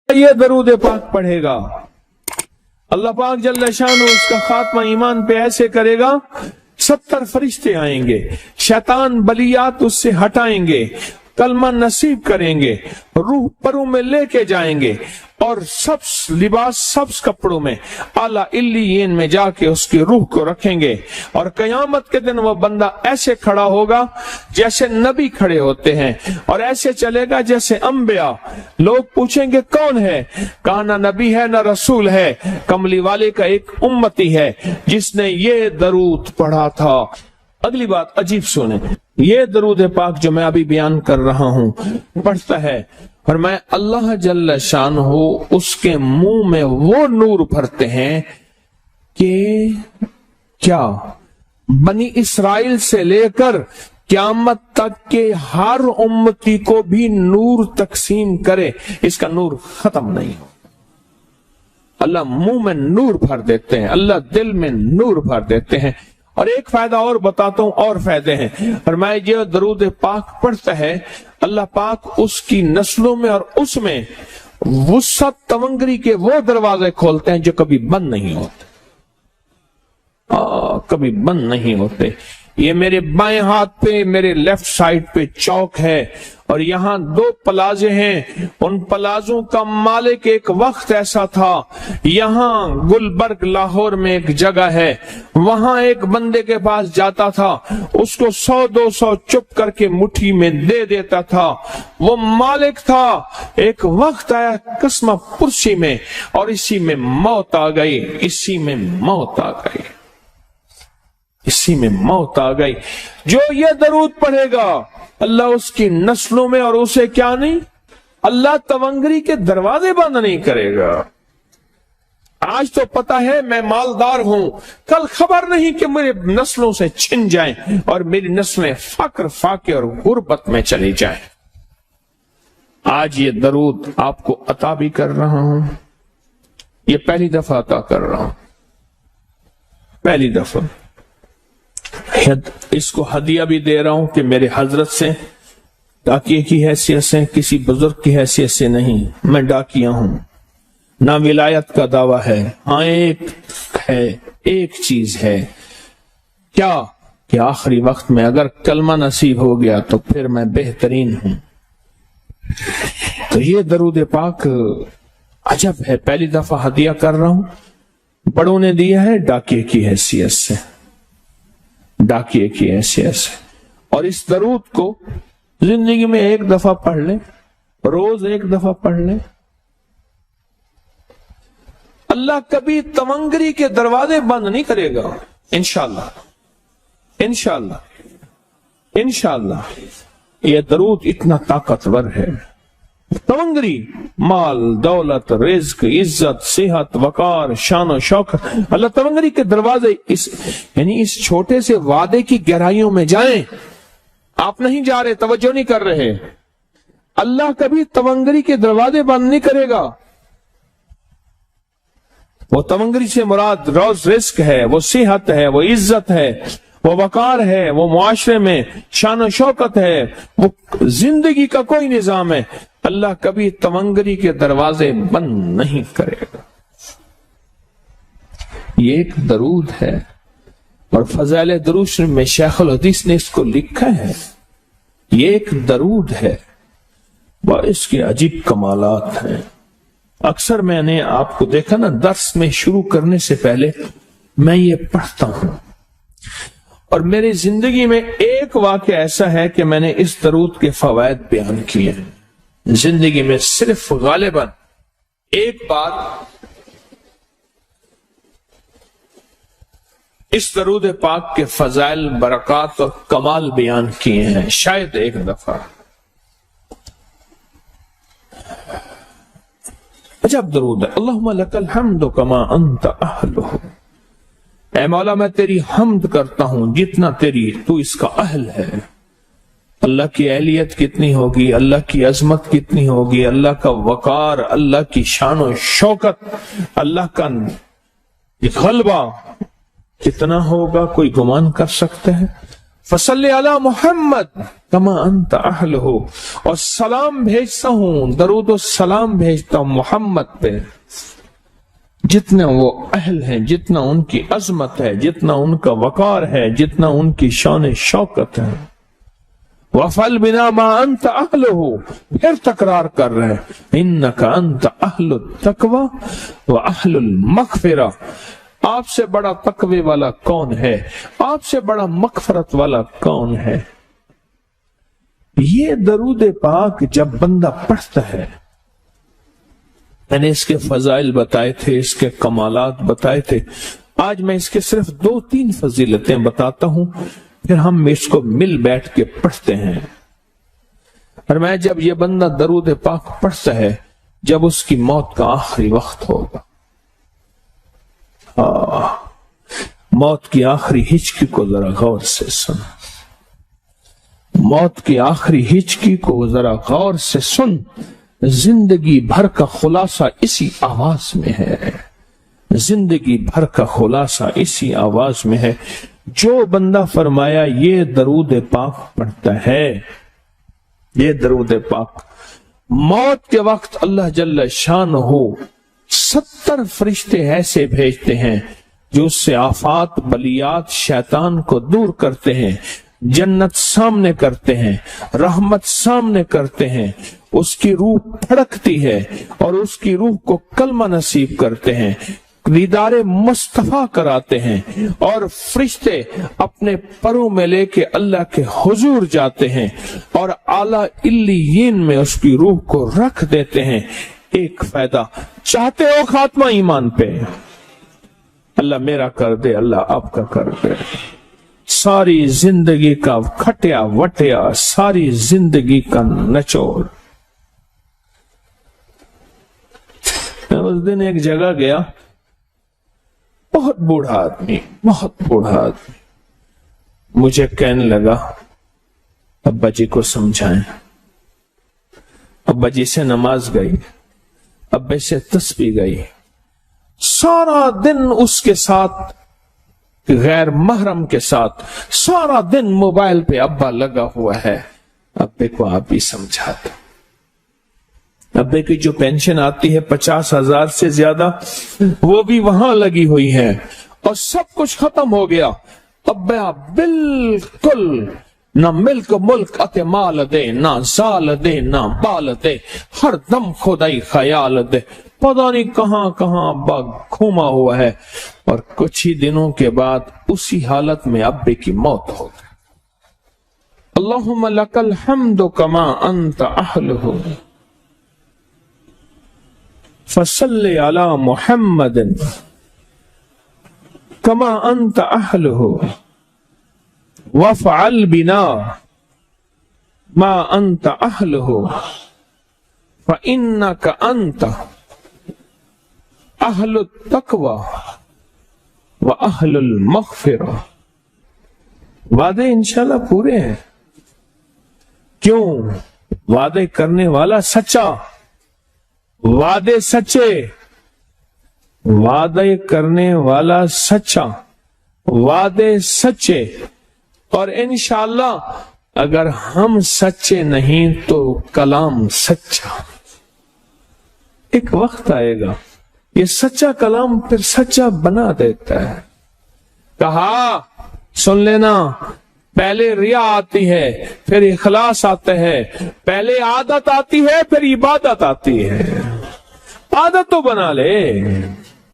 یہ درود پاک پڑھے گا اللہ پاک جل شانہ اس کا خاتمہ ایمان پہ ایسے کرے گا 70 فرشتے آئیں گے، شیطان بلیات اس سے ہٹائیں گے، کلمہ نصیب کریں گے، روح پروں میں لے کے جائیں گے اور سبز لباس سبز کپڑوں میں اعلیٰ علیین میں جا کے اس کی روح کو رکھیں گے، اور قیامت کے دن وہ بندہ ایسے کھڑا ہوگا جیسے نبی کھڑے ہوتے ہیں، اور ایسے چلے گا جیسے انبیاء۔ لوگ پوچھیں گے کون ہے؟ کہا نہ نبی ہے نہ رسول ہے، کملی والے کا ایک امتی ہے جس نے یہ درود پڑھا تھا۔ اگلی بات عجیب سنیں، یہ درود پاک جو میں ابھی بیان کر رہا ہوں پڑھتا ہے اور میں اللہ جل شانہ اس کے منہ میں وہ نور بھرتے ہیں کہ کیا بنی اسرائیل سے لے کر قیامت تک کے ہر امتی کو بھی نور تقسیم کرے، اس کا نور ختم نہیں ہو۔ اللہ منہ میں نور بھر دیتے ہیں، اللہ دل میں نور بھر دیتے ہیں۔ اور ایک فائدہ اور بتاتا ہوں، اور فائدے ہیں۔ فرمائے جو درود پاک پڑھتا ہے اللہ پاک اس کی نسلوں میں اور اس میں وسعت تونگری کے وہ دروازے کھولتے ہیں جو کبھی بند نہیں ہوتے، کبھی بند نہیں ہوتے۔ یہ میرے بائیں ہاتھ پہ میرے لیفٹ سائڈ پہ چوک ہے اور یہاں 2 پلازے ہیں، ان پلازوں کا مالک ایک وقت ایسا تھا۔ یہاں گلبرگ لاہور میں ایک جگہ ہے، وہاں ایک بندے کے پاس جاتا تھا، اس کو 100-200 چپ کر کے مٹھی میں دے دیتا تھا، وہ مالک تھا۔ ایک وقت آیا قسمہ پرسی میں اور اسی میں موت آ گئی، اسی میں موت آ گئی، اسی میں موت آ گئی۔ جو یہ درود پڑھے گا اللہ اس کی نسلوں میں اور اسے کیا نہیں، اللہ تونگری کے دروازے بند نہیں کرے گا۔ آج تو پتا ہے میں مالدار ہوں، کل خبر نہیں کہ میرے نسلوں سے چھن جائیں اور میری نسلیں فقر فاقے اور غربت میں چلی جائیں۔ آج یہ درود آپ کو عطا بھی کر رہا ہوں، یہ پہلی دفعہ عطا کر رہا ہوں، پہلی دفعہ۔ اس کو ہدیہ بھی دے رہا ہوں کہ میرے حضرت سے، ڈاکیے کی حیثیت سے، کسی بزرگ کی حیثیت سے نہیں، میں ڈاکیہ ہوں، نہ ولایت کا دعویٰ ہے۔ ہاں ایک چیز ہے، کیا کہ آخری وقت میں اگر کلمہ نصیب ہو گیا تو پھر میں بہترین ہوں۔ تو یہ درود پاک عجب ہے، پہلی دفعہ ہدیہ کر رہا ہوں، بڑوں نے دیا ہے ڈاکیے کی حیثیت سے، ڈاکیے کی حیثیت سے۔ اور اس درود کو زندگی میں ایک دفعہ پڑھ لیں، روز ایک دفعہ پڑھ لیں، اللہ کبھی تونگری کے دروازے بند نہیں کرے گا، انشاءاللہ انشاءاللہ انشاءاللہ۔ یہ درود اتنا طاقتور ہے، تونگری، مال، دولت، رزق، عزت، صحت، وقار، شان و شوکت، اللہ تونگری کے دروازے یعنی اس چھوٹے سے وعدے کی گہرائیوں میں جائیں۔ آپ نہیں جا رہے، توجہ نہیں کر رہے، اللہ کبھی تونگری کے دروازے بند نہیں کرے گا۔ وہ تونگری سے مراد روز رزق ہے، وہ صحت ہے، وہ عزت ہے، وہ وقار ہے، وہ معاشرے میں شان و شوکت ہے، وہ زندگی کا کوئی نظام ہے۔ اللہ کبھی تونگری کے دروازے بند نہیں کرے گا۔ یہ ایک درود ہے، اور فضائل درود شریف میں شیخ الحدیث نے اس کو لکھا ہے، یہ ایک درود ہے، اس کے عجیب کمالات ہیں۔ اکثر میں نے آپ کو دیکھا نا، درس میں شروع کرنے سے پہلے میں یہ پڑھتا ہوں، اور میری زندگی میں ایک واقعہ ایسا ہے کہ میں نے اس درود کے فوائد بیان کیے ہیں۔ زندگی میں صرف غالباً ایک بار اس درود پاک کے فضائل، برکات اور کمال بیان کیے ہیں، شاید ایک دفعہ۔ عجب درود ہے، اللہم لک الحمد کما انت اہلہ، اے مولا میں تیری حمد کرتا ہوں جتنا تو اس کا اہل ہے۔ اللہ کی اہلیت کتنی ہوگی، اللہ کی عظمت کتنی ہوگی، اللہ کا وقار، اللہ کی شان و شوکت، اللہ کا غلبہ کتنا ہوگا، کوئی گمان کر سکتے ہیں؟ فصلی علی محمد کما انت اہلہ، اور سلام بھیجتا ہوں، درود و سلام بھیجتا ہوں محمد پہ جتنا وہ اہل ہیں، جتنا ان کی عظمت ہے، جتنا ان کا وقار ہے، جتنا ان کی شان شوکت ہے۔ وَفَعَلْ بِنَا مَا أَنْتَ أَهْلُهُ، پھر تکرار کر رہے ہیں، إِنَّكَ أَنْتَ أَهْلُ التَّقْوَى وَأَهْلُ الْمَغْفِرَةِ، آپ سے بڑا تقوی والا کون ہے، آپ سے بڑا مغفرت والا کون ہے۔ یہ درود پاک جب بندہ پڑھتا ہے، میں نے اس کے فضائل بتائے تھے، اس کے کمالات بتائے تھے، آج میں اس کے صرف 2-3 فضیلتیں بتاتا ہوں، پھر ہم اس کو مل بیٹھ کے پڑھتے ہیں۔ اور میں جب یہ بندہ درود پاک پڑھتا ہے جب اس کی موت کا آخری وقت ہوگا، موت کی آخری ہچکی کو ذرا غور سے سن، موت کی آخری ہچکی کو ذرا غور سے سن، زندگی بھر کا خلاصہ اسی آواز میں ہے، زندگی بھر کا خلاصہ اسی آواز میں ہے۔ جو بندہ فرمایا یہ درود پاک پڑھتا ہے، یہ درود پاک، موت کے وقت اللہ جل شانہ 70 فرشتے ایسے بھیجتے ہیں جو اس سے آفات بلیات شیطان کو دور کرتے ہیں، جنت سامنے کرتے ہیں، رحمت سامنے کرتے ہیں، اس کی روح پھڑکتی ہے اور اس کی روح کو کلمہ نصیب کرتے ہیں، دیدار مصطفیٰ کراتے ہیں، اور فرشتے اپنے پروں میں لے کے اللہ کے حضور جاتے ہیں اور اعلیٰ علیین میں اس کی روح کو رکھ دیتے ہیں۔ ایک فائدہ چاہتے ہو خاتمہ ایمان پہ، اللہ میرا کر دے، اللہ آپ کا کر دے، ساری زندگی کا کھٹیا وٹیا، ساری زندگی کا نچوڑ۔ میں اس دن ایک جگہ گیا، بہت بوڑھا آدمی، بہت بوڑھا آدمی، مجھے کہنے لگا ابا جی کو سمجھائیں۔ ابا جی سے نماز گئی، ابے سے تسبیح گئی، سارا دن اس کے ساتھ غیر محرم کے ساتھ، سارا دن موبائل پہ ابا لگا ہوا ہے۔ ابے کو آپ ہی سمجھاتے، ابے کی جو پینشن آتی ہے 50,000 سے زیادہ، وہ بھی وہاں لگی ہوئی ہے، اور سب کچھ ختم ہو گیا۔ ابا بالکل نہ ملک ملک اتے مال دے، نہ زال دے، نہ بال دے، ہر دم خدائی خیال دے، پتہ نہیں کہاں کہاں ابا گھوما ہوا ہے، اور کچھ ہی دنوں کے بعد اسی حالت میں ابے کی موت ہو گئی۔ اللہم لک الحمد کما انت اہلہ فصلی علی محمد کما انت اہلہ وفعل بنا ما انت اہلہ فانک انت اہل التقوی واہل المغفرہ۔ وعدے انشاءاللہ پورے ہیں، کیوں؟ وعدے کرنے والا سچا، وعدے سچے، وعدے کرنے والا سچا، وعدے سچے، اور انشاءاللہ اگر ہم سچے نہیں تو کلام سچا۔ ایک وقت آئے گا یہ سچا کلام پھر سچا بنا دیتا ہے۔ کہا سن لینا، پہلے ریا آتی ہے، پھر اخلاص آتا ہے، پہلے عادت آتی ہے، پھر عبادت آتی ہے۔ عادت تو بنا لے،